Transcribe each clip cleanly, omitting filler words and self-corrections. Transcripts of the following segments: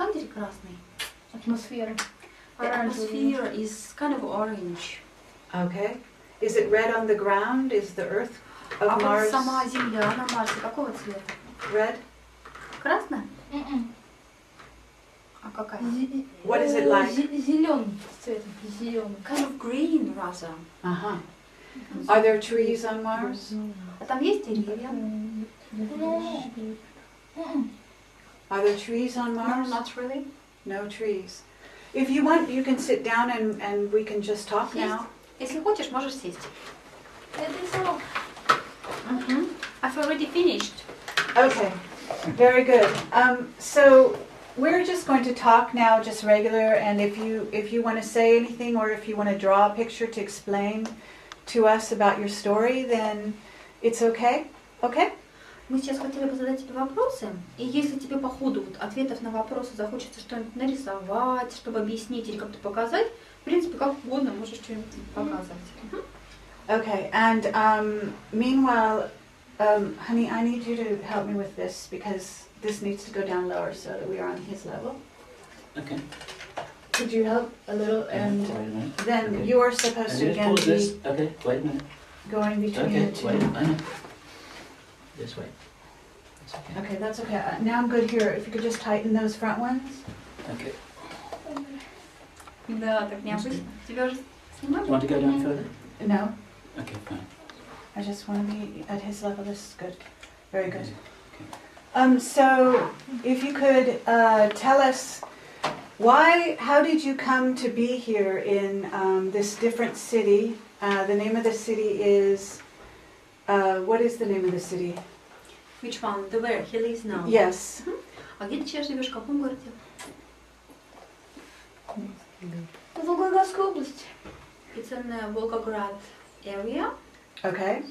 Там, где красный. Атмосфера. The atmosphere is kind of orange. Okay. Is it red on the ground? Is the earth of Mars сама Земля на Марсе какого цвета? red? Красная? А какая? What is it like? Зеленый цвет. Зеленый. Kind of green, rather. Uh-huh. Are there trees on Mars? А там есть деревья? Are there trees on No, Mars? not really. No trees. If you want, you can sit down and we can just talk now. Если хочешь, можешь сесть. Это сама. I've already finished. Okay, very good. So we're just going to talk now, just regular, and if you want to say anything or if you want to draw a picture to explain to us about your story, then it's okay. Okay? Мы сейчас хотели бы задать тебе вопросы, и если тебе по ходу ответов на вопросы захочется что-нибудь нарисовать, чтобы объяснить или как-то показать, в принципе, как угодно можешь что-нибудь показать. Okay, and meanwhile, honey, I need you to help me with this because this needs to go down lower so that we are on his level. Okay. Could you help a little? And Wait a minute. then Okay. you are supposed to again this. be Okay, wait a minute. going between Okay, the two. wait, I know. This way. That's okay. Okay, that's okay. Now I'm good here. If you could just tighten those front ones. Okay. Да, так необычно. Тебя уже Do снимали? you want to go down further? No, Okay, fine. I just want to be at his level. This is good. Very good. Okay. So if you could tell us how did you come to be here in this different city? The name of the city is, what is the name of the city? Which one? The where he lives now? Yes. А где ты сейчас живешь? В каком городе? В Волгоградской области. It's in Volgograd area. Okay.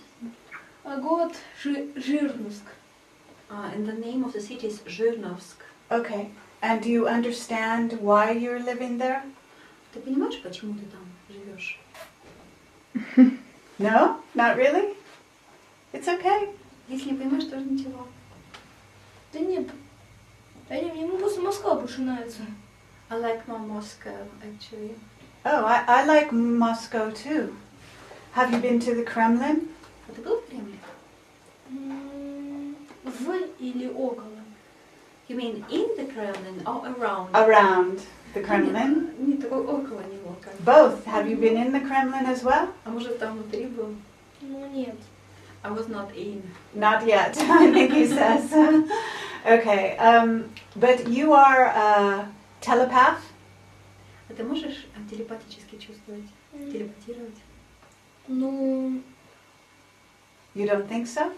А город Жирновск. And the name of the city is Zhirnovsk. Okay. And do you understand why you're living there? Ты понимаешь, почему ты там живешь? No? Not really? It's okay. Если не понимаешь, тоже ничего. Да нет. Да нет, мне просто Москва больше нравится. I like Moscow, actually. Oh, I like Moscow too. Have you been to the Kremlin? А ты был в Кремле? В или около? You mean in the Kremlin or around? Around the Kremlin? Нет, такой около него. Как. Both. Have you been in the Kremlin as well? А может там внутри был? Ну нет. I was not in. Not yet, I think he says. Okay, but you are a telepath? А ты можешь телепатически чувствовать? Телепатировать? Ну... You don't think so?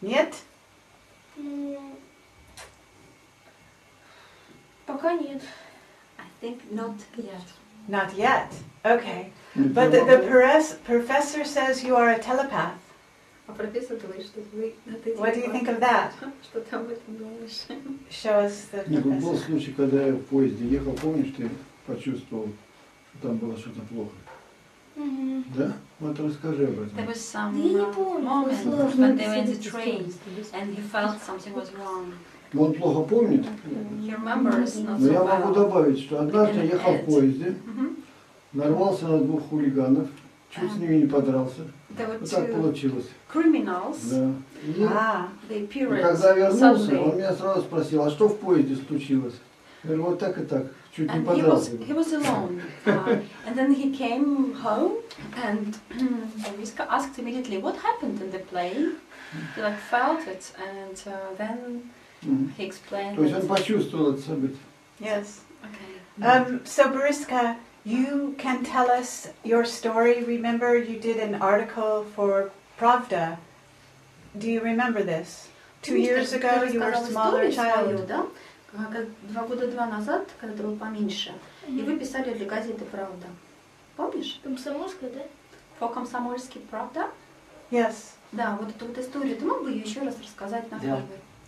Нет? Пока нет. I think not yet. Not yet. Okay. But the professor says you are a telepath. А профессор говорит, что вы... What do you think of that? Что ты об этом думаешь? Show us the Нет, был professor. случай, когда я в поезде ехал, помнишь, ты почувствовал, что там было что-то плохо? Да? Вот расскажи об этом. There was some Да я не помню, moment сложно when they were in the описать. train and he felt something was wrong. Но он плохо помнит, He remembers not но so я могу well. добавить, что однажды я ехал в поезде, нарвался на двух хулиганов, чуть с ними не подрался. There were Вот так two получилось. criminals. Да. И They и appeared когда вернулся, он suddenly. меня сразу спросил, а что в поезде случилось? Я говорю, вот так и так, чуть не And подрался. he was alone. And then he came home and Boriska asked immediately, what happened in the plane? He like felt it and then he explained То есть он it. почувствовал это событие. Yes. Okay. So Boriska, you can tell us your story. Remember you did an article for Pravda. Do you remember this? 2 years ago you were a smaller child. Да? 2 года назад, когда ты был поменьше, и вы писали для газеты «Правда». Помнишь? Комсомольская, да? По «Комсомольски правда»? Yes. Да, вот эту вот историю. Ты мог бы ее еще раз рассказать на камеру?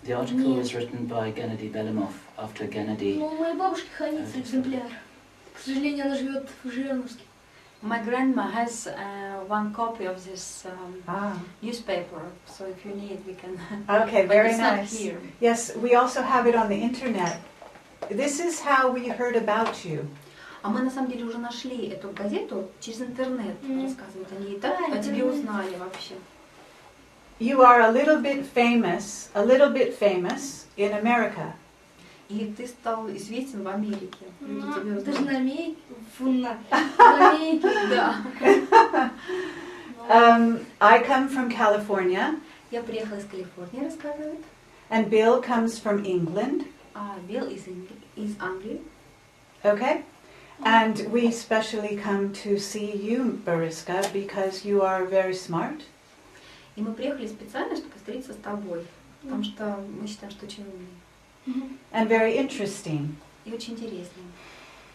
The article was written by Gennady Belimov after Gennady. Ну, у моей бабушки хранится экземпляр. К сожалению, она живет в Жирновске. My grandma has one copy of this newspaper, so if you need, we can. Okay, very It's not nice. here. Yes, we also have it on the internet. this is how we heard about you. А мы на самом деле уже нашли эту газету через интернет, рассказывают они, и так Да, о тебе интернет. узнали вообще. You are a little bit famous in America. И ты стал известен в Америке. Люди тебя Даже узнали. на Америке. Фу, на Америке. Да. I come from California, Я приехала из Калифорнии, рассказывает. and Bill comes from England. А Билл из Англии. Okay? And we especially come to see you, Boriska, because you are very smart. И мы приехали специально, чтобы встретиться с тобой. Потому что мы считаем, что очень умный. And very interesting. И очень интересный.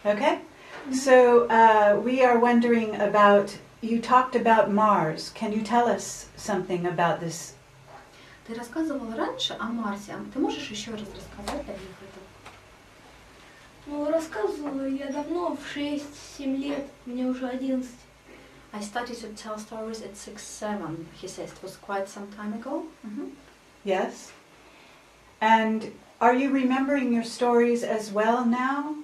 Okay? So we are wondering about, you talked about Mars. Can you tell us something about this? Ты рассказывала раньше о Марсе. А ты можешь еще раз рассказать о них этом? Ну, рассказывала я давно, в 6-7 лет, мне уже 11. I started to tell stories at 6-7, he says. It was quite some time ago. Yes? And are you remembering your stories as well now?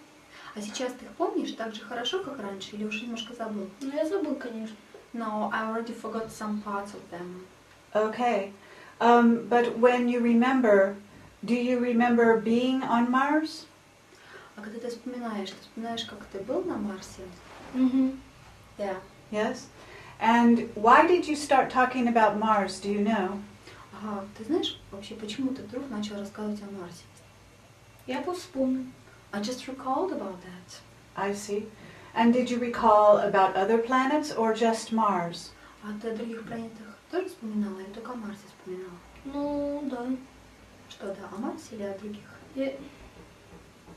А сейчас ты их помнишь так же хорошо, как раньше, или уже немножко забыл? Ну, я забыл, конечно. No, I already forgot some parts of them. Okay. But when you remember, do you remember being on Mars? А когда ты вспоминаешь, как ты был на Марсе? Угу. Yeah. Yes? And why did you start talking about Mars? Do you know? Ага, ты знаешь вообще, почему ты вдруг начал рассказывать о Марсе? Я вспомнил. I just recalled about that. I see. And did you recall about other planets or just Mars? А ты о других планетах тоже вспоминала или только о Марсе вспоминала? Ну, да. Что, да, о Марсе или о других?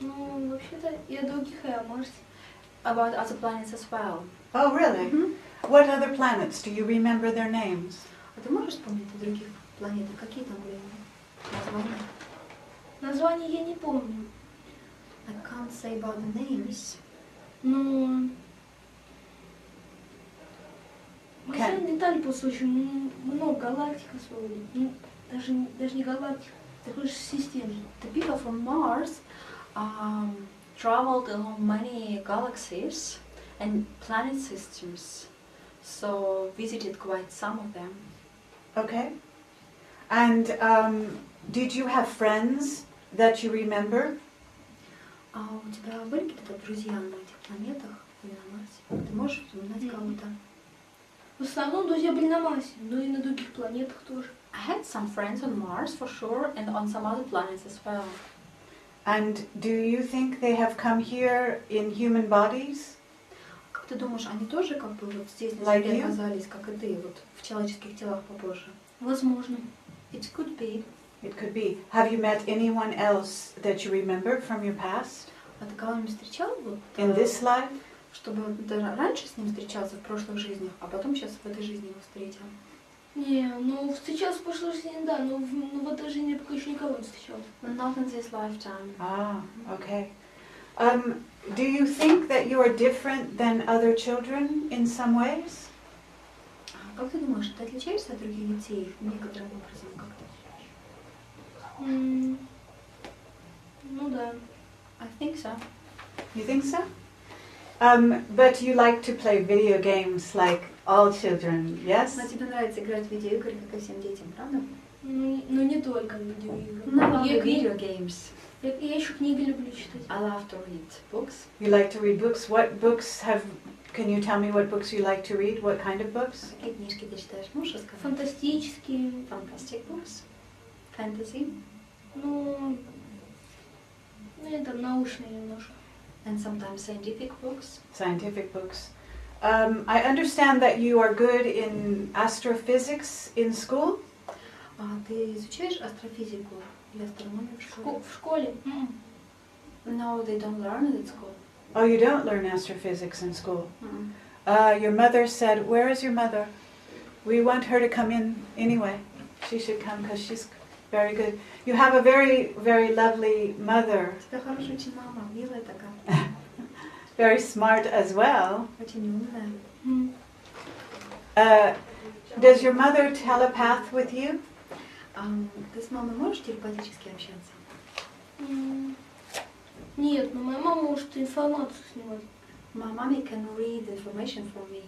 Ну, вообще-то, и о других, и о Марсе. About other planets as well. Oh, really? What other planets? Do you remember their names? А ты можешь вспомнить о других планетах? Какие там были названия? Название я не помню. I can't say about the names. Ну, Okay. Maxim деталь просто очень много галактик освоили. Ну, даже не галактик, такой же системы. The people from Mars traveled along many galaxies and planet systems, so visited quite some of them. Okay. And did you have friends that you remember? А у тебя были какие-то друзья на этих планетах или на Марсе? Ты можешь вспоминать кого-то? В основном друзья были на Марсе, но и на других планетах тоже. I had some friends on Mars for sure, and on some other planets as well. And do you think they have come here in human bodies? Как ты думаешь, они тоже как бы вот здесь на Like Земле you? оказались, как и ты, вот в человеческих телах попозже? Возможно. It could be. It could be. Have you met anyone else that you remember from your past? А ты кого-нибудь встречал вот, In this life? чтобы ты раньше с ним встречался в прошлых жизнях, а потом сейчас в этой жизни его встретил? Не, ну встречался в прошлой жизни, да, но в этой жизни я пока еще никого не встречал. Not in this lifetime. Ah, okay. Do you think that you are different than other children in some ways? А как ты думаешь, ты отличаешься от других детей некоторым образом как-то? Ну да. I think so. You think so? But you like to play video games like all children, yes? Но тебе нравится играть в видеоигры, как и всем детям, правда? Ну не только видеоигры. No, Я video games. Я еще книги люблю читать. I love to read books. You like to read books. What books can you tell me what books you like to read? What kind of books? Какие книжки ты читаешь? Можешь рассказать? Фантастические. Fantastic books. Fantasy. Ну это научные немножко. And sometimes scientific books. Scientific books. I understand that you are good in astrophysics in school. А ты изучаешь астрофизику или астрономию в школе? В школе? No, they don't learn it at school. Oh, you don't learn astrophysics in school. Your mother said, where is your mother? We want her to come in anyway. She should come because she's very good. You have a very, very lovely mother. У тебя хорошая очень мама, милая такая. Very smart as well. Очень умная. Does your mother telepath with you? Ты с мамой можешь телепатически общаться? Нет, но моя мама может информацию снимать. My mommy can read information for me.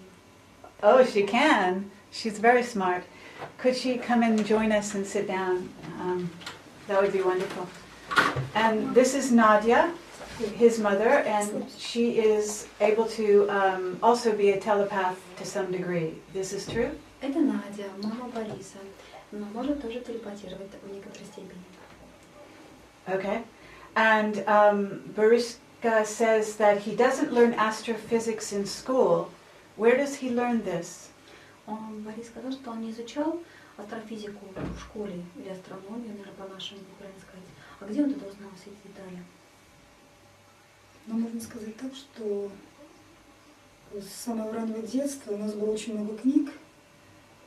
Oh, she can. She's very smart. Could she come and join us and sit down? That would be wonderful. And this is Nadia, his mother, and she is able to also be a telepath to some degree. This is true? Это Надя, мама Бориса, но может тоже телепатировать в некоторой степени. Okay. And Boriska says that he doesn't learn astrophysics in school. Where does he learn this? Борис сказал, что он не изучал астрофизику в школе или астрономию, наверное, по-нашему правильно сказать. А где он тогда узнал все эти детали? Но можно сказать так, что с самого раннего детства у нас было очень много книг.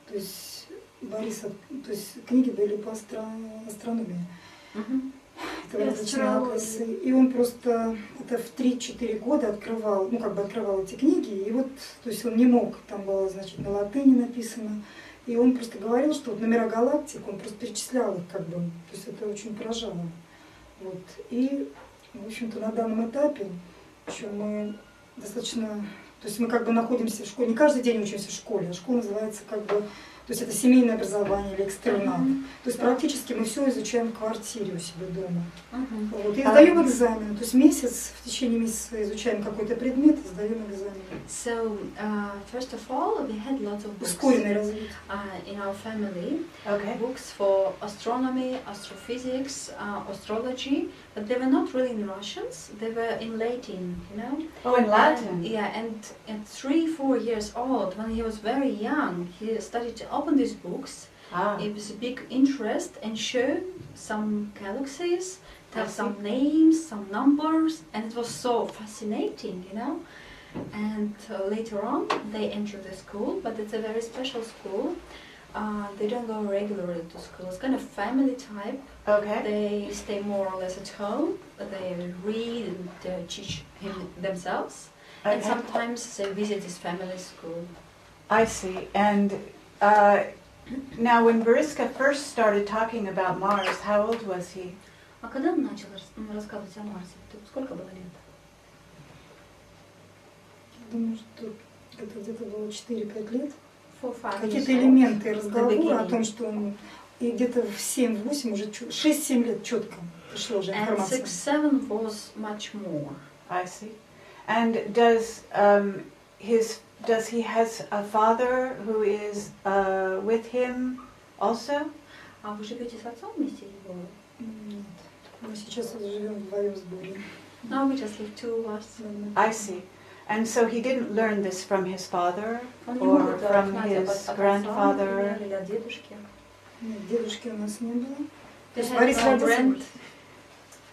То есть Бориса, то есть книги были по астрономии. Это начиналось. И он просто это в 3-4 года открывал, ну как бы открывал эти книги, и вот, то есть он не мог, там было, значит, на латыни написано, и он просто говорил, что вот номера галактик, он просто перечислял их как бы, то есть это очень поражало. Вот. И, в общем-то, на данном этапе еще мы достаточно, то есть мы как бы находимся в школе, не каждый день учимся в школе, а школа называется как бы, то есть это семейное образование или экстернат. То есть практически мы все изучаем в квартире у себя дома. Вот. И сдаем экзамен. То есть месяц, в течение месяца изучаем какой-то предмет и сдаем экзамен. So, first of all, we had lots of books Ускоренное развитие. In our family. Okay. Books for astronomy, astrophysics, astrology, but they were not really in Russians, they were in Latin, you know? Oh, in Latin? And, yeah, and at 3-4 years old, when he was very young, he started to open these books. It was a big interest and show some galaxies, tell some names, some numbers, and it was so fascinating, you know? And later on, they entered the school, but it's a very special school. They don't go regularly to school. It's kind of family type. Okay. They stay more or less at home. They read and teach him themselves. Okay. And sometimes they visit his family school. I see. And now when Boriska first started talking about Mars, how old was he? А когда он начал рассказывать о Марсе? Сколько было лет? Думаю, что это где-то было 4-5 лет. 4-5 Какие-то элементы разговора о том, что он и где-то в 7-8 уже 6-7 лет четко пришла уже информация. And 6-7 was much more. I see. And does he has a father who is with him also? А вы живете с отцом вместе или? Нет. Мы сейчас живем вдвоем с Борей. No, we just live two of us. I see. And so he didn't learn this from his father Он не or мог это from узнать his от grandfather? отца или от дедушки. Нет, дедушки у нас не было. То They есть had Борис no родился,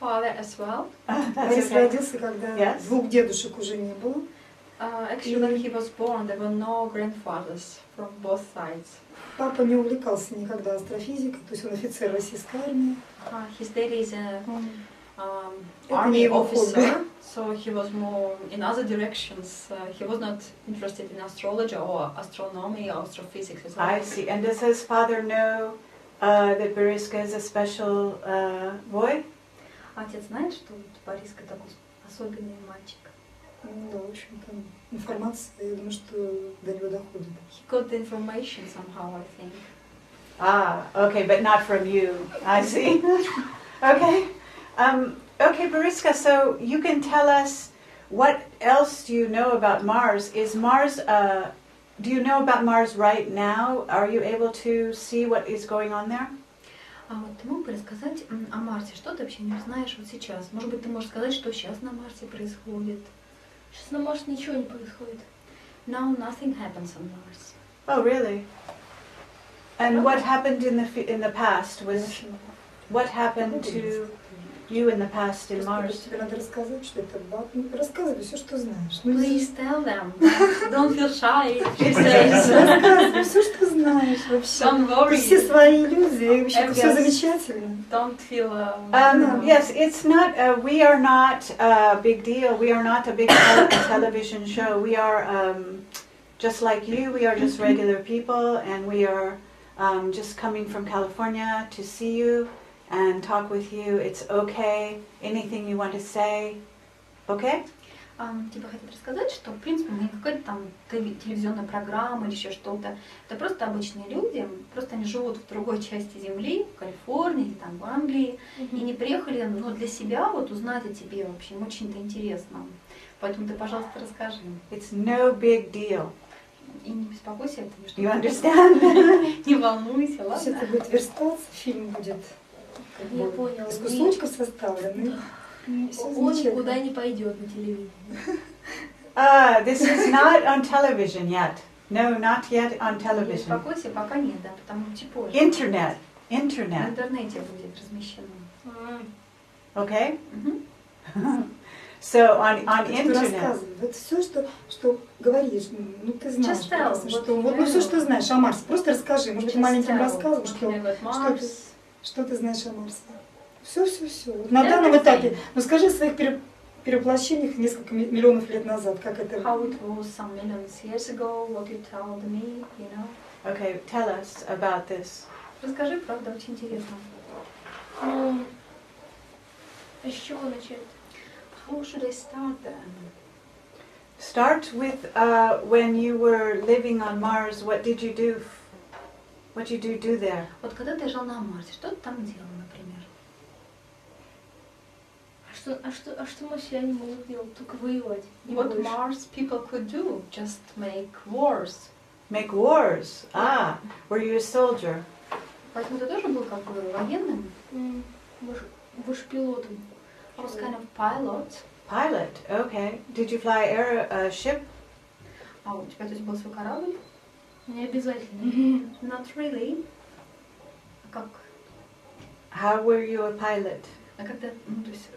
grandfather as well. Борис родился, когда Yes. двух дедушек уже не было. Actually, when he was born, there were no grandfathers from both sides. Папа не увлекался никогда астрофизикой, то есть он офицер российской армии. His dad is an Это не army его officer, хобби. so he was more in other directions. He was not interested in astrology or astronomy or astrophysics as well. I see. And does his father know that Boriska is a special boy? Отец знает, что Бориска такой особенный мальчик. Ну да, в общем-то, информация, я думаю, что до него доходит. He got the information somehow, I think. Okay, but not from you. I see. Okay. Okay, Boriska, so you can tell us what else do you know about Mars? Is Mars, do you know about Mars right now? Are you able to see what is going on there? А вот ты мог бы рассказать о Марсе? Что ты вообще не знаешь вот сейчас? Может быть, ты можешь сказать, что сейчас на Марсе происходит? Сейчас на Марсе ничего не происходит. No, nothing happens on Mars. Oh, really? And what happened in the past was, what happened to you in the past in Mars? Тебе надо рассказать, что это баб. Рассказывай все, что знаешь. Please tell them. Don't feel shy. She says. Рассказывай все, что знаешь вообще. Don't worry. Все свои иллюзии, вообще все Yes. замечательно. Don't feel. Yes, it's not, we are not a big deal. We are not a big television show. We are just like you. We are just regular people, and we are just coming from California to see you and talk with you. It's okay. Anything you want to say, okay? Типа хотят рассказать, что в принципе мы не какая-то там телевизионная программа или еще что-то. Это просто обычные люди, просто они живут в другой части Земли, в Калифорнии или там в Англии, и не приехали, но для себя вот узнать о тебе вообще, им очень это интересно. Поэтому ты, пожалуйста, расскажи. It's no big deal. И не беспокойся, это не что. You understand? Не волнуйся, То есть ладно? это будет верстаться, фильм будет как Я бы понял. из кусочков составленный. Всё Он замечательно. никуда не пойдет на телевидении. This is not on television yet. No, not yet on Не television. беспокойся, пока нет, да, потому что чуть позже. Internet. В Internet. интернете будет размещено. Okay? Мгм. So on Что internet. рассказывай. Вот все, что говоришь, ну ты знаешь, Just tell, прекрасно, what что you вот ну все, know. что знаешь о Марсе. Просто расскажи, может быть, Just маленьким tell рассказом, what что you know about Mars. ты знаешь о Марсе. Все. Вот на данном Everything. этапе, ну скажи о своих перевоплощениях несколько миллионов лет назад, как это. How it was some millions years ago, what you told me, you know. Okay, tell us about this. Расскажи, правда, очень интересно. Ну, а с чего начать? How should I start then? Start with when you were living on Mars. What did you do? What did you do there? Вот когда ты жил на Марсе, что ты там делал, например? А что марсиане могут делать? Только воевать. Не What больше. Mars people could do? Just make wars. Make wars. Ah, were you a soldier? Поэтому ты тоже был как бы военным? Больше пилотом. I was kind of pilot. Pilot. Okay. Did you fly a ship? А у тебя то есть был свой корабль? Не обязательно. Not really. А как? How were you a pilot? А когда, ну то есть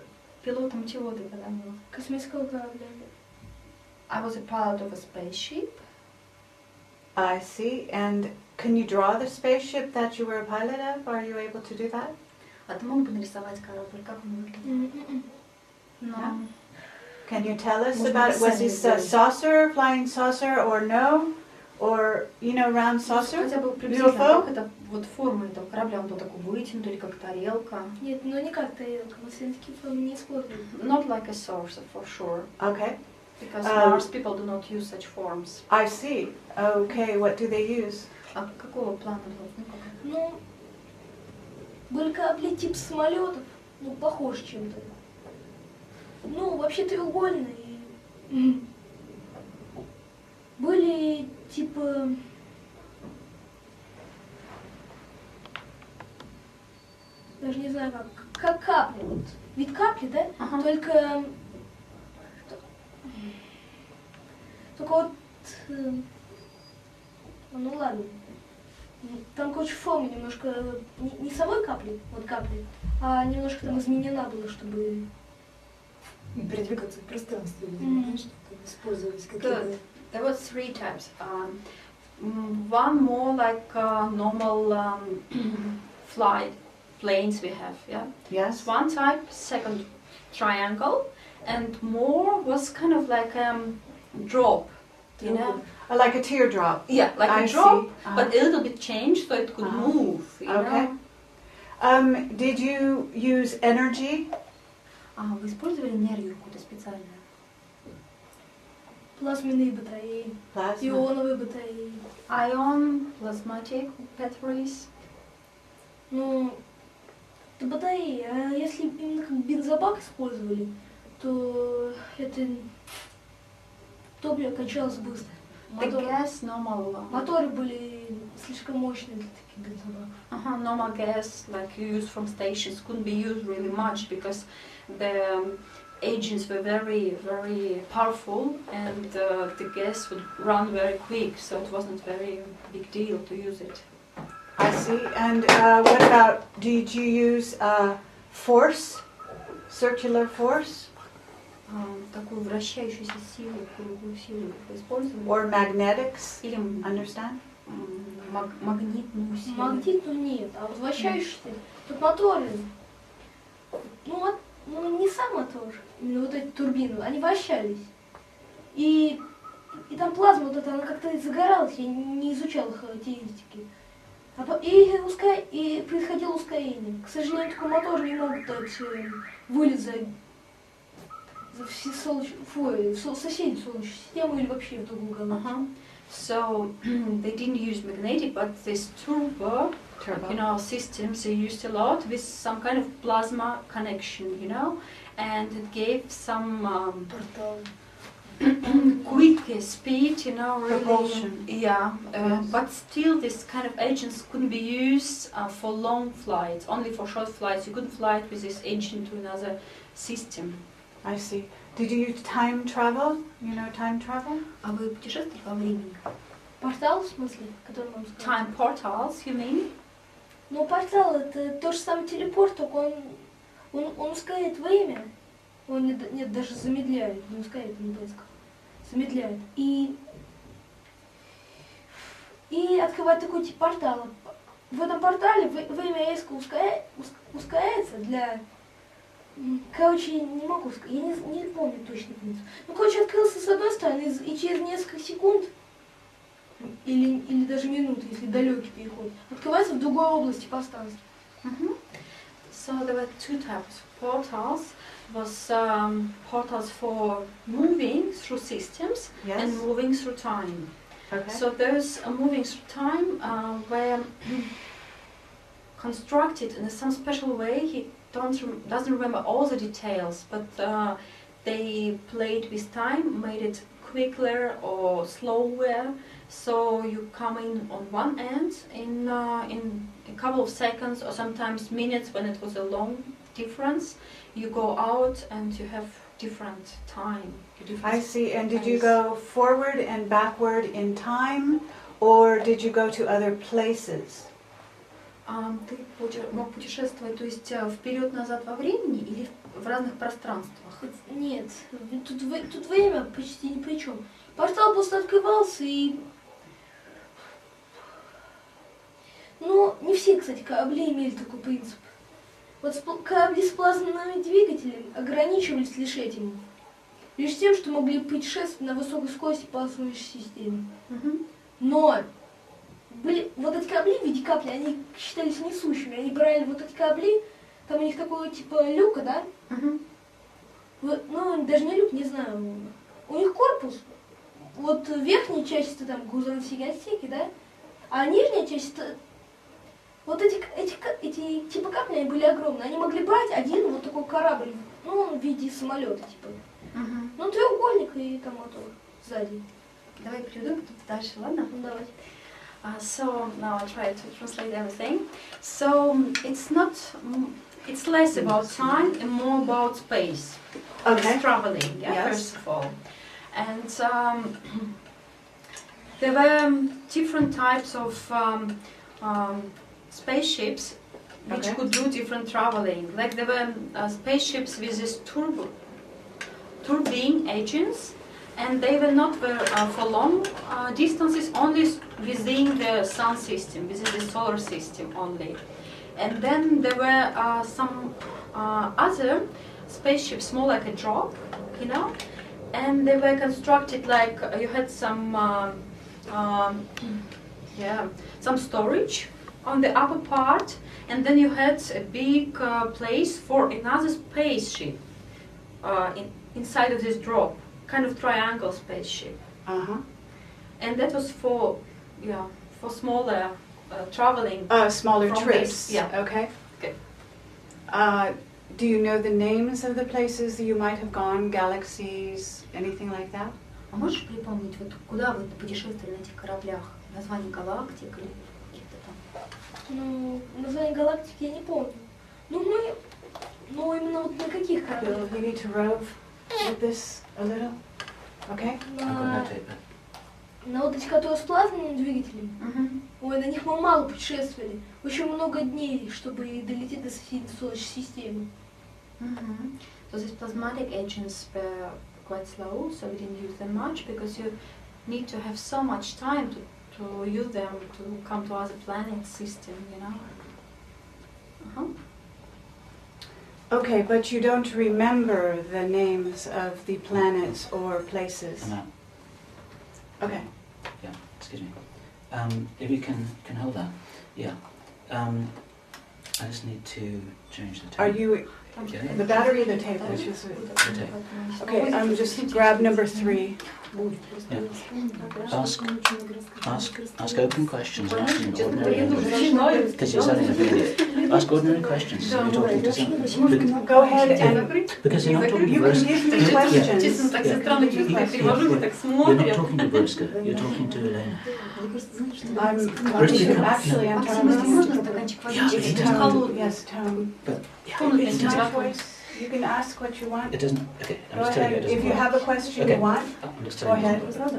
пилотом чего ты тогда был? Космического корабля. I was a pilot of a spaceship. I see. And can you draw the spaceship that you were a pilot of? Are you able to do that? А ты мог бы нарисовать корабль, как он выглядит? Yeah. Can you tell us Может, about it? Was сами this a сделать. saucer, flying saucer, or no? Or, you know, round saucer? Хотя бы приблизительно, UFO? как это, вот форма этого корабля, он был такой вытянутый или как тарелка. Нет, ну не как тарелка. Мы такие формы не используем. Not like a saucer for sure, Okay. because Um, Mars people do not use such forms. I see. Okay, what do they use? А какого плана был? Ну, как это? Ну, были корабли типа самолетов, ну, похож чем-то. Ну, вообще треугольные. Были типа... Даже не знаю как капли. Вот. Вид капли, да? Ага. Только вот... Ну ладно. Там, короче, форма немножко не самой капли, вот капли, а немножко там изменена была, чтобы... Передвигаться в пространстве, Мгм. да, чтобы использовать Good. какие-то... There were three types. One more like normal flight planes we have, yeah? Yes? One type, second triangle, and more was kind of like drop, you know? Like a teardrop. Yeah, like I a drop, see. but a little bit changed so it could Uh-huh. move, you Okay. know? Did you use energy? А вы использовали энергию какую-то специальную? Плазменные батареи, Plasma. ионовые батареи. Ion, plasmatic batteries. Ну, это батареи, а если именно как бензобак использовали, то это топливо кончалось быстро. The gas, normal. Моторы были слишком мощные для таких бензобаков. Normal gas, like you use from stations, couldn't be used really much because the engines were very, very powerful, and the gas would run very quick, so it wasn't very big deal to use it. I see. And what about, did you use force? Circular force? Такую вращающуюся силу, круглую силу вы использовали? Or magnetics? Или Understand? магнитную силу? Магнитную нет, а вот вращающиеся, тут моторы, ну не сам мотор, именно вот эти турбины, они вращались. И там плазма вот эта, она как-то загоралась, я не изучала характеристики. И происходило ускорение. ускорением. К сожалению, такой мотор не мог дать вылет за все соседнюю Солнечную систему или вообще в другую галактику. So they didn't use magnetic, but this turbo, systems they used a lot with some kind of plasma connection, and it gave some quick speed, really. Propulsion. Yeah, but still this kind of engines couldn't be used for long flights, only for short flights. You couldn't fly with this engine to another system. I see. Did you use time travel? You know time travel? А вы путешествовали во времени? Портал, в смысле, который вам сказал? Time portals, you mean? Ну, портал это то же самое телепорт, только он ускоряет время. Он нет, даже замедляет, не ускоряет, не близко. Замедляет. И открывает такой тип портала. В этом портале время резко ускоряется для... Короче, не могу сказать, я не помню точно принцип. Ну, короче, открылся с одной стороны, и через несколько секунд, или даже минут, если далекий переход, открывается в другой области пространства. So there were two types of portals. There was portals for moving through systems and moving through time. Okay. So those moving through time were constructed in some special way. He doesn't remember all the details, but they played with time, made it quicker or slower. So you come in on one end in a couple of seconds, or sometimes minutes when it was a long difference. You go out and you have different time. I see. And did you go forward and backward in time, or did you go to other places? Ты мог путешествовать, то есть вперед-назад во времени или в разных пространствах? Нет, тут время почти ни при чем. Портал просто открывался и... Ну, не все, кстати, корабли имели такой принцип. Вот корабли с плазменными двигателями ограничивались лишь этим. Лишь тем, что могли путешествовать на высокой скорости по Солнечной системе. Но вот эти корабли в виде капли, они считались несущими. Они брали вот эти корабли, там у них такой типа люка, да? Ну, даже не люк, не знаю. У них корпус. Вот верхняя часть это там грузовые отсеки, да? А нижняя часть это... Вот эти типа капли, они были огромные. Они могли брать один вот такой корабль, ну, в виде самолета, типа. Ну, треугольник и там мотор сзади. Давай перейдем дальше, ладно? Ну, давай. So now I'll try to translate everything. So it's less about time and more about space. Okay. It's traveling, first of all. And there were different types of spaceships which could do different traveling. Like there were spaceships with these turbine engines, and they were not for long distances, only within the sun system, within the solar system only. And then there were some other spaceships, more like a drop, and they were constructed like you had some storage on the upper part, and then you had a big place for another spaceship inside of this drop, kind of triangle spaceship. And that was for smaller traveling. Smaller trips. Okay. Good. Do you know the names of the places that you might have gone, galaxies, anything like that? А можешь припомнить, вот куда вы путешествовали на этих кораблях? Название галактик или каких-то там? Ну, название галактик я не помню. Ну, именно вот на каких кораблях? You need to rove with this a little, okay? На вот эти, которые с плазменными двигателями. Ой, на них мы мало путешествовали. Очень много дней, чтобы долететь до соседней Солнечной системы. So these plasmatic engines were quite slow, so we didn't use them much because you need to have so much time to use them to come to other planet system, Okay, but you don't remember the names of the planets or places? No. Okay. Yeah, excuse me. If you can hold that. Yeah. I just need to change the tape. Are you Okay. the battery, the tape, which is okay? Just grab number 3. Ask open questions. Not in ordinary because you're selling a video. Ask ordinary questions. You're talking to someone. Go ahead and Because you're not talking to you can Boriska. give me questions. Честно, так все странно чувствую, перевожу, вы так You're not смотрят. talking to Boriska. You're talking to Elena. I'm talking to, actually, I'm Максим, если talking можно стаканчик воды? to Чуть-чуть холодный. Yes, Tone. But Комнатная It's my температура. choice. You can ask what you want. it doesn't. Okay, I'm Go just telling you ahead. it doesn't If you work. have a question Okay. you want, I'm just Go telling you. ahead. It doesn't work.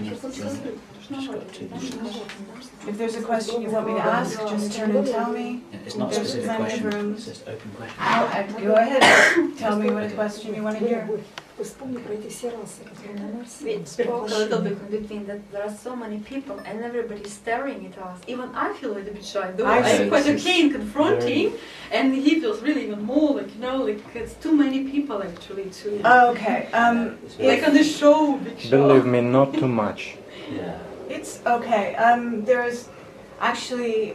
Just got to- if there's a question you want me to ask, just turn and tell me. Yeah, it's not a There's specific plenty of question. rooms. It's just open question. Go ahead. Tell me what question you want to hear. Ты вспомни про эти все расы, которые на Марсе. We spoke a little bit in between that there are so many people and everybody's staring at us. Even I feel a little bit shy, though I see. I'm quite okay in confronting, and he feels really even more like, you know, like it's too many people actually to Okay. like on the show, big show. Believe me, not too much. Yeah. It's okay. There's actually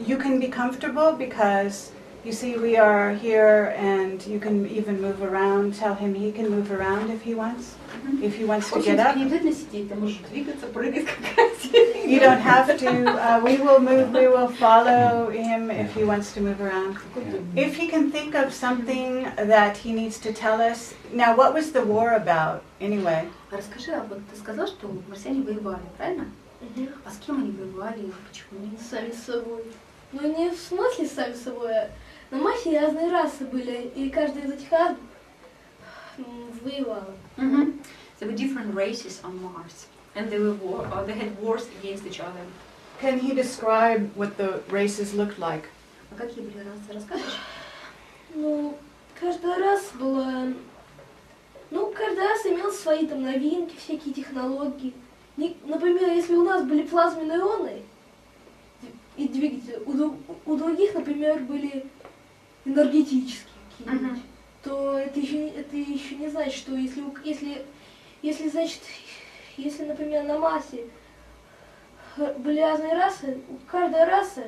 you can be comfortable because you see we are here and you can even move around. Tell him he can move around if he wants. If he wants to get up. Не обязательно сидеть, ты можешь двигаться, прыгать, скакать. You don't have to. We will move. We will follow him if he wants to move around. If he can think of something that he needs to tell us. Now, what was the war about anyway? Расскажи, а вот ты сказал, что марсиане воевали, правильно? А с кем они воевали и почему? Сами с собой. Ну не в смысле сами с собой, а на Марсе разные расы были, и каждая из этих рас воевала. There were different races on Mars, and they were they had wars against each other. Can he describe what the races looked like? А какие были расы, расскажешь? Ну, каждая раса была... Ну, каждая раса имела свои там новинки, всякие технологии. Например, если у нас были плазменные ионы и двигатели, у других, например, были энергетические какие-нибудь, то это еще не значит, что если, например, на Марсе были разные расы, каждая раса,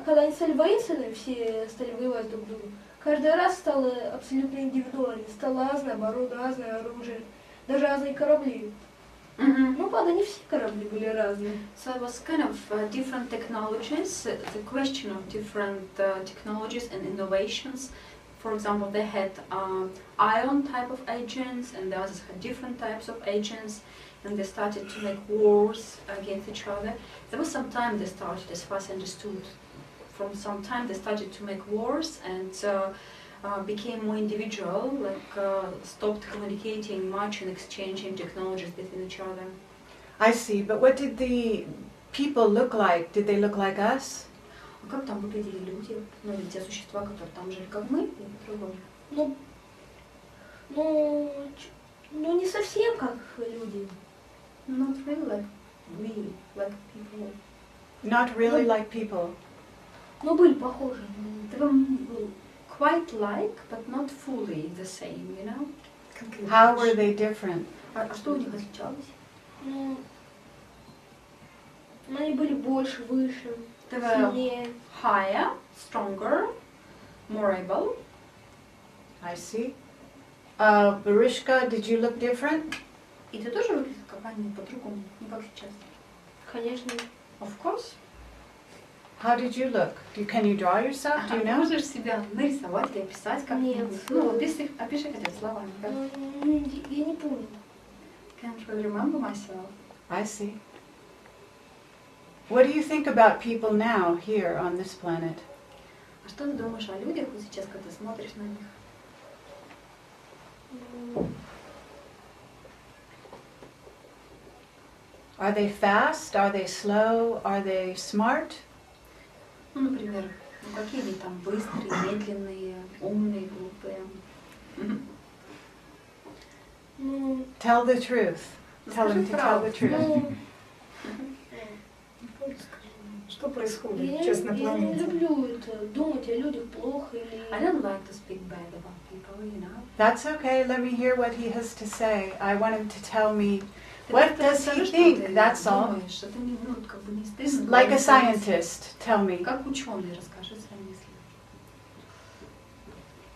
когда они стали воинственными, все стали воевать друг с другом, каждая раса стала абсолютно индивидуальной, стало разное оборудование, разное оружие, даже разные корабли. Ну, правда, не все корабли были разные. So it was kind of different technologies, the question of different technologies and innovations. For example, they had ion type of agents and the others had different types of agents, and they started to make wars against each other. There was some time they started, as far as I understood. From some time they started to make wars and became more individual, like stopped communicating much and exchanging technologies between each other. I see, but what did the people look like? Did they look like us? А как там выглядели люди? Ну, или те существа, которые там жили, как мы, или по-другому? Ну, не совсем как люди. Not really like we, like people. Not really like people. Ну, были похожи. They were quite like, but not fully the same, you know? How were they different? А что у них отличалось? Ну, они были больше, выше, They were сильнее. higher, stronger, more able. I see. Boriska, did you look different? И ты тоже выглядел как они, по-другому, не как сейчас? Конечно. Of course. How did you look? Can you draw yourself? Do you know? Можешь себя нарисовать или описать как-нибудь? Нет. Ну, вот если опиши хотя бы словами. Как? Я не помню. Can't really remember myself. I see. What do you think about people now here on this planet? А что ты думаешь о людях вот сейчас, когда ты смотришь на них? Are they fast? Are they slow? Are they smart? Ну, например, какие они там быстрые, медленные, умные, глупые. Tell the truth. Tell him to tell the truth. Что происходит Я сейчас на не планете? люблю это, думать о людях плохо или... I don't like to speak bad about people, you know. That's okay. Let me hear what he has to say. I want him to tell me What does he think? That's all. Like a scientist, tell me. Как ученый, расскажи свои мысли.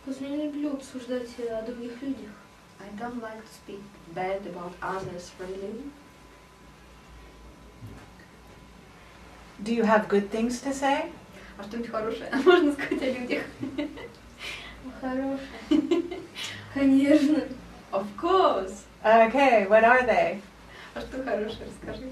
Потому что я не люблю обсуждать о других людях. I don't like to speak bad about others, really. Do you have good things to say? А что-нибудь хорошее можно сказать о людях? Хорошее. Конечно. Of course. Okay, what are they? А что хорошее, расскажи.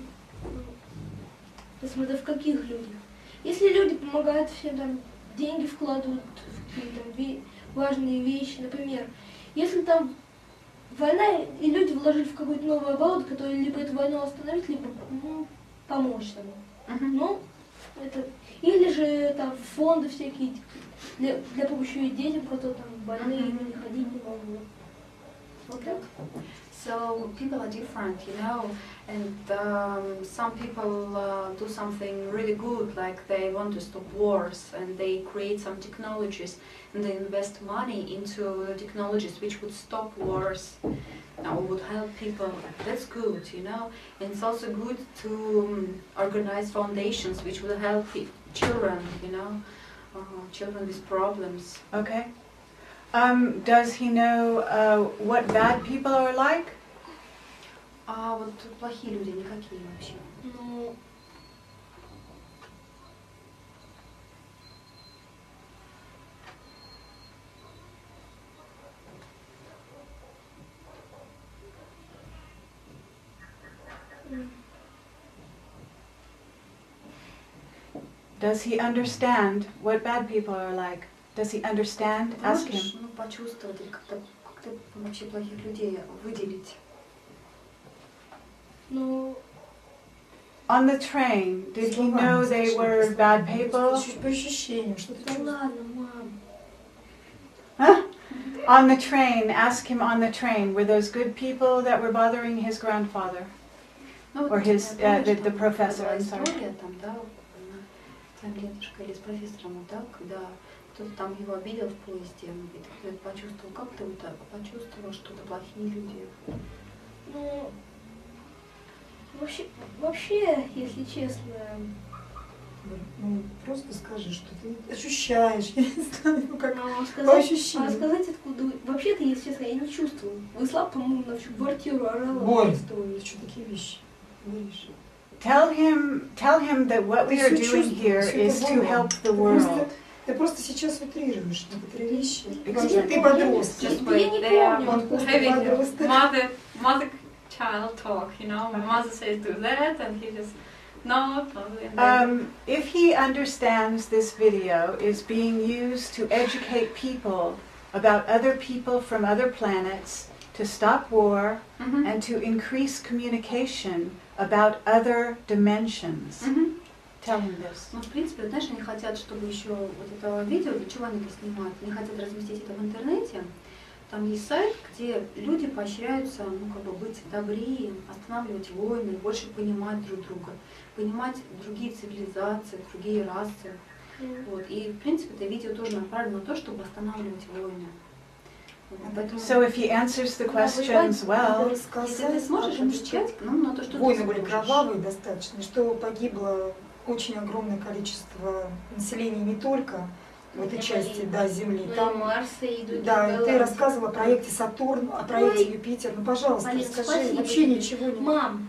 Смотря в каких людях. Если люди помогают всем, там, деньги вкладывают в какие-то важные вещи, например, если там война, и люди вложили в какое-то новое оборудование, которое либо эту войну остановит, либо помочь тому. Ну, это... Или же там фонды всякие для помощи детям, которые там больные, не ходить не могут. Вот так. So people are different, you know, and some people do something really good, like they want to stop wars, and they create some technologies, and they invest money into the technologies which would stop wars or would help people. That's good, you know, and it's also good to organize foundations which will help children, you know, children with problems. Okay. Does he know what bad people are like? А вот плохие люди, никакие вообще. Ну, Does he understand what bad people are like? Does he understand? Ask Можешь, him. ну, почувствовать или как-то вообще плохих людей выделить? ну, On the train, did he know they were bad people? Чуть по ощущениям, что ты да чувствуешь? ладно, мам. Huh? On the train, ask him on the train, were those good people that were bothering his grandfather? Ну, Or his, помнишь, the там professor, была I'm sorry. история, там, да, твоим дедушкой или с профессором, вот, да, когда кто-то там его обидел в поезде, он говорит, кто это почувствовал, как ты вот так почувствовал, что это плохие люди? Ну, вообще, если честно, Ну, просто скажи, что ты ощущаешь, я не знаю, ну как но по сказать, ощущениям. сказать откуда... Вообще-то, если честно, я не чувствую. Выслав, по-моему, на всю квартиру орала. Борь, историю. ты что такие вещи говоришь? Tell him that what we are doing here is to help the world. Ты просто сейчас утрируешь некоторые вещи. Exactly. Ты подросток. Just Да я не помню. Он просто having подросток. mother-child talk, you know, my mother says do that, and he just, no, If he understands this video is being used to educate people about other people from other planets, to stop war, and to increase communication about other dimensions. Tell him this. Ну, в принципе, знаешь, они хотят, чтобы еще вот это видео, для чего они это снимают, они хотят разместить это в интернете. Там есть сайт, где люди поощряются, ну, как бы быть добрее, останавливать войны, больше понимать друг друга, понимать другие цивилизации, другие расы. Вот. И, в принципе, это видео тоже направлено на то, чтобы останавливать войны. Поэтому, So if he answers the questions well, если ты сможешь отвечать, ну, на то, что Войны ты были сможешь. кровавые достаточно, что погибло очень огромное количество населения не только в этой части, да, Земли. Ну, Там, Марса и других да, и ты галактик. рассказывала о проекте Сатурн, о проекте Юпитер. Ну, пожалуйста, Полин, расскажи. спасибо Вообще тебе. ничего не... Мам,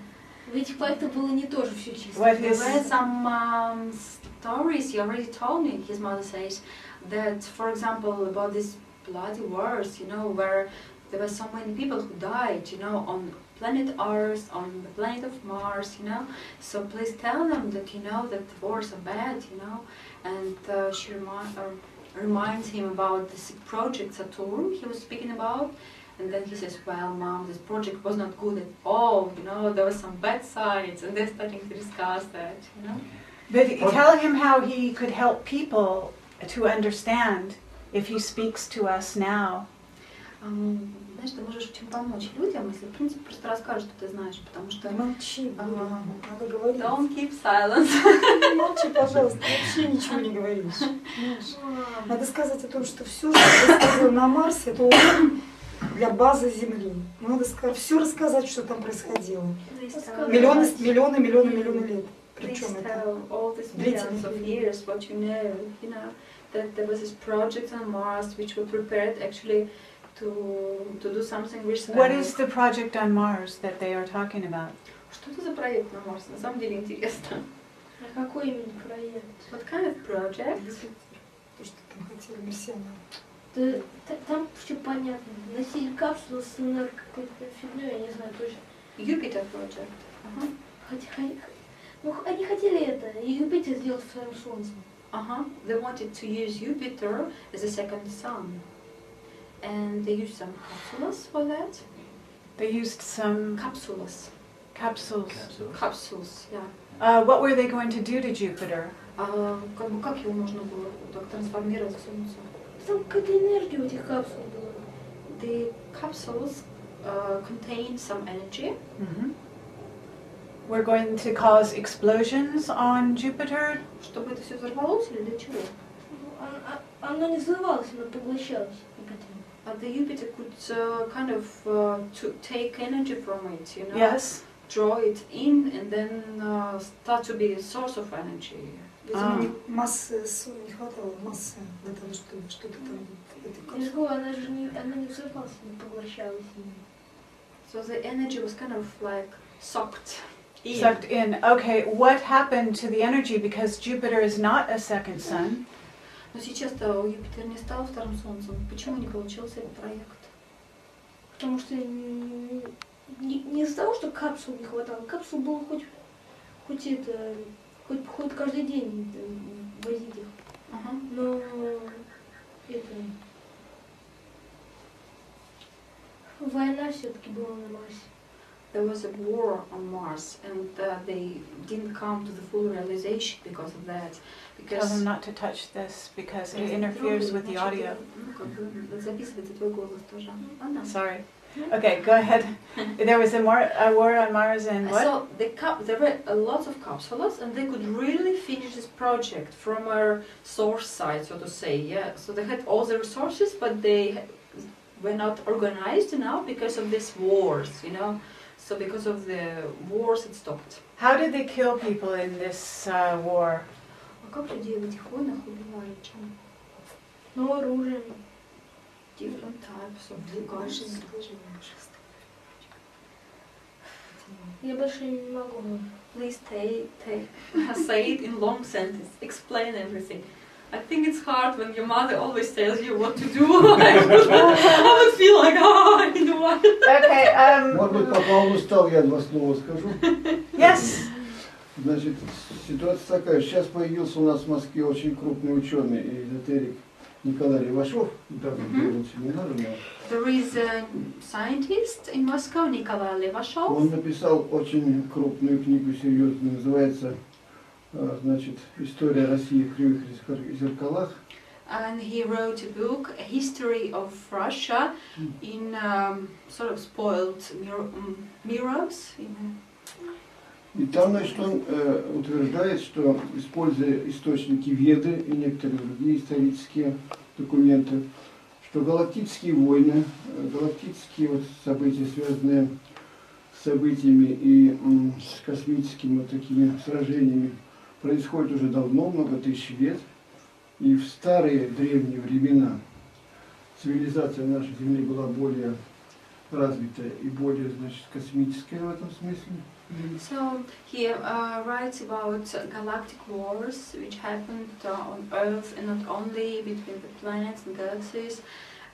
в этих проектах было не тоже все чисто. what There is were some stories he already told me, his mother says, that, for example, about these bloody wars, you know, where there were so many people who died, you know, on planet Earth, on the planet of Mars, you know, so please tell them that, you know, that the wars are bad, you know, and she reminds him about this project Saturn he was speaking about, and then he says, well, Mom, this project was not good at all, you know, there were some bad sides, and they're starting to discuss that, you know. But tell him how he could help people to understand if he speaks to us now. Знаешь, ты можешь очень помочь людям, если, в принципе, просто расскажешь, что ты знаешь, потому что... Молчи, Боря, надо говорить. Don't keep silence. Молчи, пожалуйста, вообще ничего не говоришь. Понимаешь? Надо сказать о том, что все, что происходило на Марсе, это урок для базы Земли. Надо все рассказать, что там происходило. Please tell Миллионы us. Лет. Please Причем это tell all these millions of years what you know, that there was this project on Mars which were prepared actually to do something rus-eng. What is the project on Mars that they are talking about? Что это за проект на Марсе? На самом деле интересно. А какой именно проект? What kind of project? то, что там хотели марсиане. Там все понятно. Носили капсулу с какой-то фигней, я не знаю точно. Jupiter project. Ну, они хотели это, и Юпитер сделать своим солнцем. They wanted to use Jupiter as a second sun. And they used some capsules for that. They used some Capsules. capsules. Capsules, yeah. What were they going to do to Jupiter? Как его можно было так трансформировать в Солнце? Там какая-то энергия у этих капсул была. The capsules contain some energy. We're going to cause explosions on Jupiter. Чтобы это все взорвалось или для чего? Оно не взрывалось, оно поглощалось Юпитером. The Jupiter could kind of to take energy from it, you know, Yes. draw it in and then start to be a source of energy. Видимо, массы не хватало, массы для того, чтобы что-то там в этой Я капсуле. же говорю, она не взрывалась, не поглощалась. So the energy was kind of like sucked in. Sucked in. Okay, what happened to the energy? Because Jupiter is not a second sun. Но сейчас-то Юпитер не стал вторым Солнцем. Почему не получился этот проект? Потому что не из-за того, что капсул не хватало. Капсул было хоть каждый день возить их. Но это... Война все-таки была на Марсе. There was a war on Mars and they didn't come to the full realization because of that. Tell them not to touch this because it interferes with the audio. Записывайте твой голос тоже. Sorry. Okay, go ahead. There was a war on Mars and what? So there were a lot of capsules and they could really finish this project from a source side, so to say. Yeah. So they had all the resources, but they were not organized enough because of these wars, you know. So because of the wars, it stopped. How did they kill people in this war? А как людей в этих войнах убивали? Чем? Но оружием. Different types of guns. Я больше не могу. Please say it in long sentence. Explain everything. I think it's hard when your mother always tells you what to do. I would feel like, I know what. Okay, Может быть, пока он устал, я два слова скажу. yes. Значит, ситуация такая. Сейчас появился у нас в Москве очень крупный ученый и эзотерик Николай Левашов. Недавно был семинар у него. There is a scientist in Moscow, Nikolai Levashov. Он написал очень крупную книгу, серьезную, называется, значит, «История России в кривых зеркалах». And he wrote a book, A History of Russia, in sort of spoiled mirrors. И там, значит, он утверждает, что, используя источники Веды и некоторые другие исторические документы, что галактические войны, галактические вот события, связанные с событиями и с космическими вот такими сражениями, происходят уже давно, много тысяч лет. И в старые древние времена цивилизация нашей Земли была более развитая и более, значит, космическая в этом смысле. So he writes about galactic wars which happened on Earth and not only between the planets and galaxies,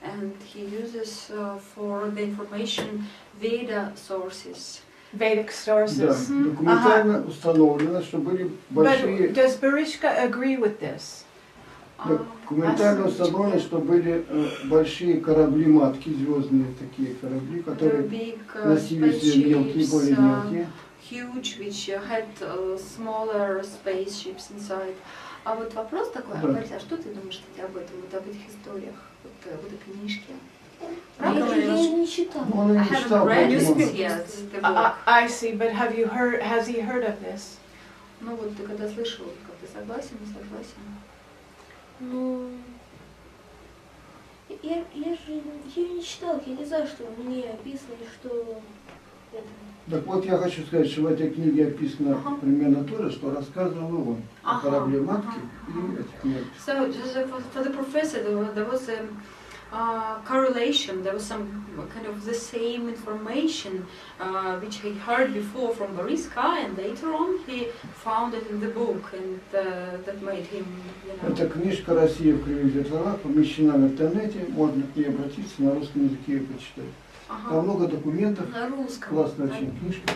and he uses for the information Veda sources. Vedic sources. Да, документально установлено, что были большие... But does Boriska agree with this? Документально установлено, что были большие корабли-матки, звездные такие корабли, которые носили все мелкие, более мелкие. Huge, which had smaller spaceships inside. А вот вопрос такой, Борис, а что ты думаешь, кстати, об этом, вот об этих историях, вот об этой книжке? Я не читала. I haven't read it yet. I see, but has he heard of this? Ну вот ты когда слышал, как ты согласен, не согласен? Ну, я не читала, я не знаю, что мне описано, что это... Так вот, я хочу сказать, что в этой книге описано примерно то же, что рассказывал он о корабле матки и этих мертвых. So for the professor, there was a correlation. There was some kind of the same information which he heard before from Boriska, and later on he found it in the book, and that made him, you know. Эта книжка «Россия в кривых ветрах» помещена в интернете, можно к ней обратиться, на русском языке ее почитать. Там много документов, классная очень книжка.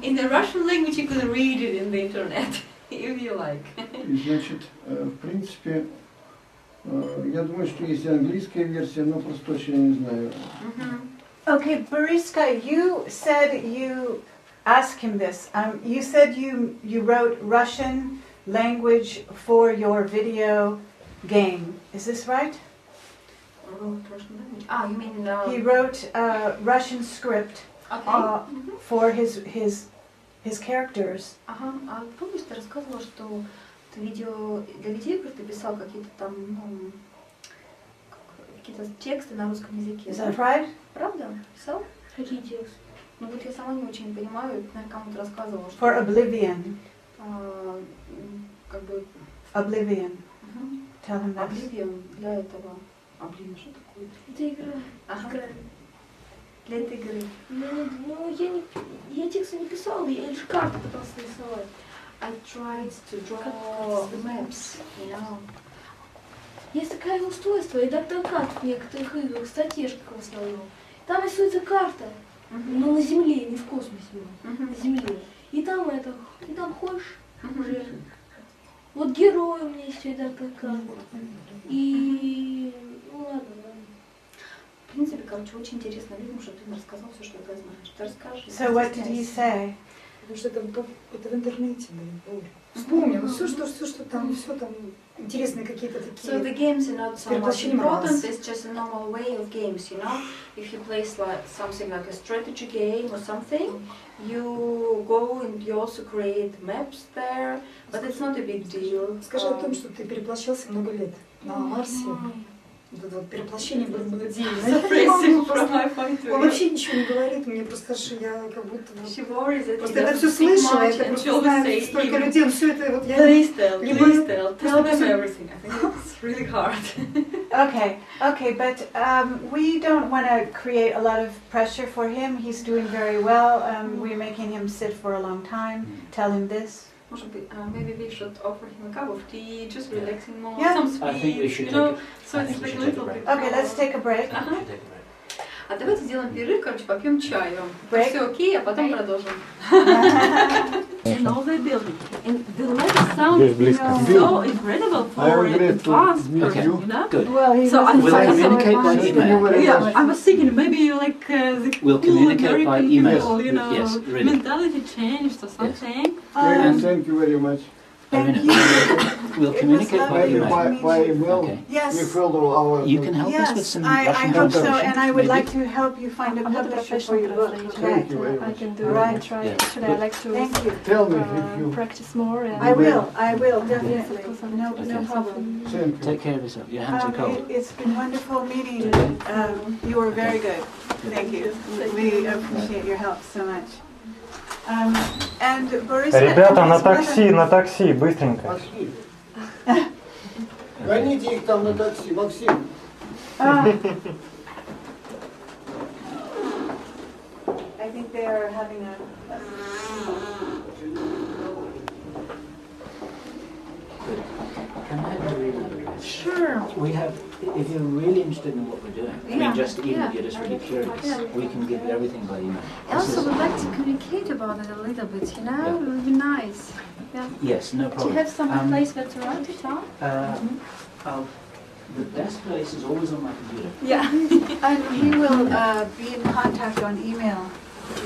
In the Russian language you can read it in the internet, if you like. И значит, в принципе, я думаю, что есть и английская версия, но просто точно я не знаю. Okay, Boriska, you said you asked him this. You said you wrote Russian language for your video game. Is this right? You mean He wrote a Russian script for his characters. Ага, а помнишь, ты рассказывала, что ты видео для детей просто писал какие-то там, какие-то тексты на русском языке. Is that right? Правда? Писал? Какие тексты? Ну вот я сама не очень понимаю, наверное, кому-то рассказывала, что... For Oblivion. Как бы... Oblivion. Tell him that. Oblivion для этого... Oblivion, что такое? Это игра. Ага. Для этой игры. Ну, я тексты не писала, я лишь карты пытался нарисовать. I tried to draw maps, you know. Есть такое устройство, редактор-карт в некоторых играх, стратежках в основном. Там рисуется карта, но на Земле, не в космосе, на Земле. И там ходишь уже. Вот герой у меня есть редактор-карт. И... ну ладно. В принципе, короче, очень интересно людям, что ты мне рассказал все, что ты знаешь. Ты расскажешь. So what did he say? Потому что это в интернете, блин. Вспомнил, все, что там, все там интересные какие-то такие. So the games are not so much important, it's just a normal way of games, you know? If you play something like a strategy game or something, you go and you also create maps there, but it's not a big deal. Скажи о том, что ты переплощался много лет на Марсе. Вот переплощение было отдельно. Он вообще ничего не говорит, мне просто я как будто... Просто это все слышала, это просто знаю столько людей, все это вот я... Please tell them everything. I think it's really hard. Okay, but we don't want to create a lot of pressure for him. He's doing very well. We're making him sit for a long time. Tell him this. Maybe we should offer him a cup of tea, just relaxing more, Yeah. some sweets, I think we should you know, take so it's like a little bit. Okay, let's take a break. А давайте сделаем перерыв, короче, попьем чаю. Break. Все окей, а потом продолжим. Новая building. And the letter sounds so incredible for an advanced person, you know? Good. So We'll communicate by email. Yeah, I was thinking maybe like the We'll cool communicate by American email. people, you know, Yes, really. mentality changed or something. Thank you very much. Thank you. We'll communicate by Maybe email. by email. Okay. Yes. We filled all our... You can help us with Yes, some I Russian hope so, translation, and I would maybe? like to help you find a publisher for your book. Thank you very I much. can do Right. it. Try. Yeah. Actually, I like to Thank you. Tell me if you... practice more. And I will, definitely. Yes, of course, No Okay. problem. Thank you. Take care of yourself. Your hands are cold. It's been wonderful meeting you. You were very good. Thank you. We appreciate your help so much. And Boriska, Ребята, на такси, быстренько. Пошли. Гоните их там на такси, Максим. I think they are having a... Can I have your email address? Sure. We have, if you're really interested in what we're doing, I mean, just even if you're just really curious, we can give everything by email. I also would like to communicate about it a little bit, you know? It would be nice. Yeah. Yes, no Do problem. you have some place where to write it down? The best place is always on my computer. Yeah. And he will be in contact on email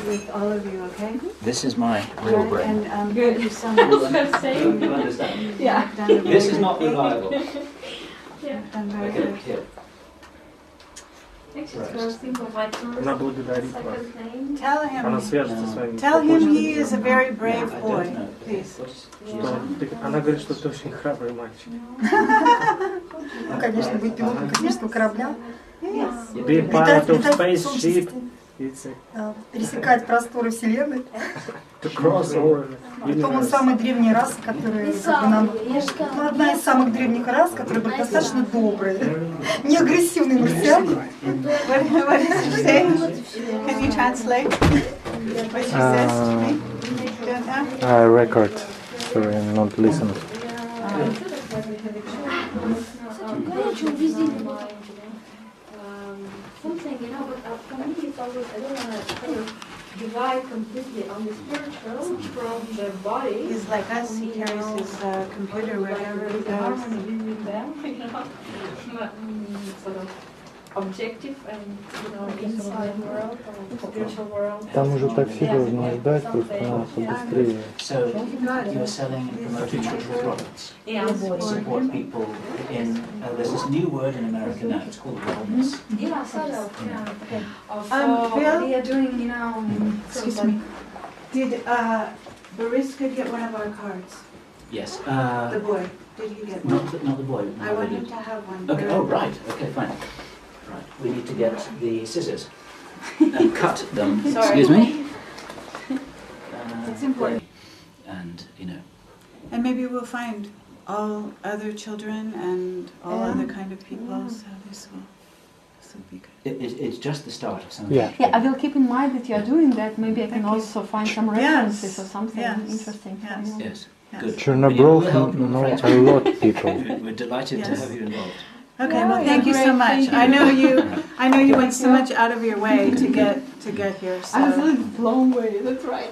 with all of you, okay? This is my real brain. And thank you so much. You understand? Yeah. You've done a very This is good- not reliable. You've done very Okay, good. here. Actually, it's very simple, like Она благодарит вас. second name. Tell Она him, свяжется с вами. tell him he is a very brave I boy, don't know. please. Она говорит, что ты очень храбрый мальчик. Ну, конечно, быть пилотом космического корабля. Yes. Be pilot of spaceship пересекать просторы Вселенной. To cross over Потом он universe. самая древняя раса, которая как бы, нам... Ну, одна из самых древних рас, которые были достаточно добрые, не агрессивные марсиане. What did she say? Can you translate what she says to me? You don't know? Record. Sorry, not listen. Горячего везде. Something, you know, but for me it's always, I don't want to kind of divide completely on the spiritual from the body. He's like us, he carries his computer wherever he The goes. harmony between them, you know, sort of objective and, you know, inside world or spiritual world. Там уже такси должно ждать, просто надо побыстрее. So you're selling and promoting natural products. Yeah. Support people in, there's this new word in America now, it's called wellness. Yeah, sort of, yeah. Okay. Bill? We are doing, you know, Excuse me. Did Boriska get one of our cards? Yes. The boy, did he get one? Not the boy. I want him to have one. Okay, oh right, okay, fine. Right, we need to get the scissors and cut them. Sorry. Excuse me. It's important. And, you know. And maybe we'll find all other children and all other kind of people, so this will be good. It's just the start of something. Yeah. Yeah, I will keep in mind that you are doing that. Maybe I can Thank you. also find some Yes. references or something Yes. interesting for Yes. you. Yes, Yes. good. Chernobyl We'll help, know we'll a friend. lot of people. We're delighted to Yes. have you involved. Okay, Yeah, well, thank you so great, much. thank you. I know you went so much out of your way to get here. So. I was a little long way, that's right.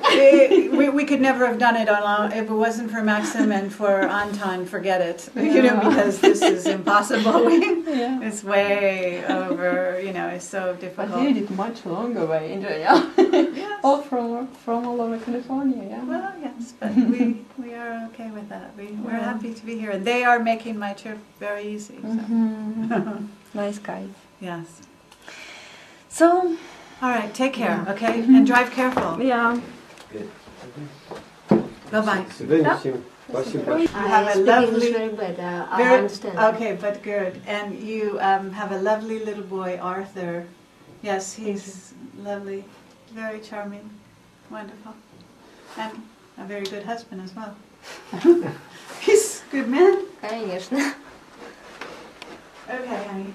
we could never have done it alone if it wasn't for Maxim and for Anton. Forget it, you know, Yeah. because this is impossible. Yeah. It's way over. You know, it's so But difficult. you did much longer way, yeah. Yes. All from all over California, yeah. Well, yes, but we are okay with that. We're Yeah. happy to be here, and they are making my trip very easy. So. Mhm. Nice guy. Yes. So, All right. Take care. Yeah. Okay, and drive careful. yeah. Bye bye. Свидания всем. Спасибо. You have a lovely. very bad. I Very- understand. Okay, but good. And you have a lovely little boy, Arthur. Yes, he's lovely, very charming, wonderful, and a very good husband as well. He's a good man. Конечно. Okay, honey.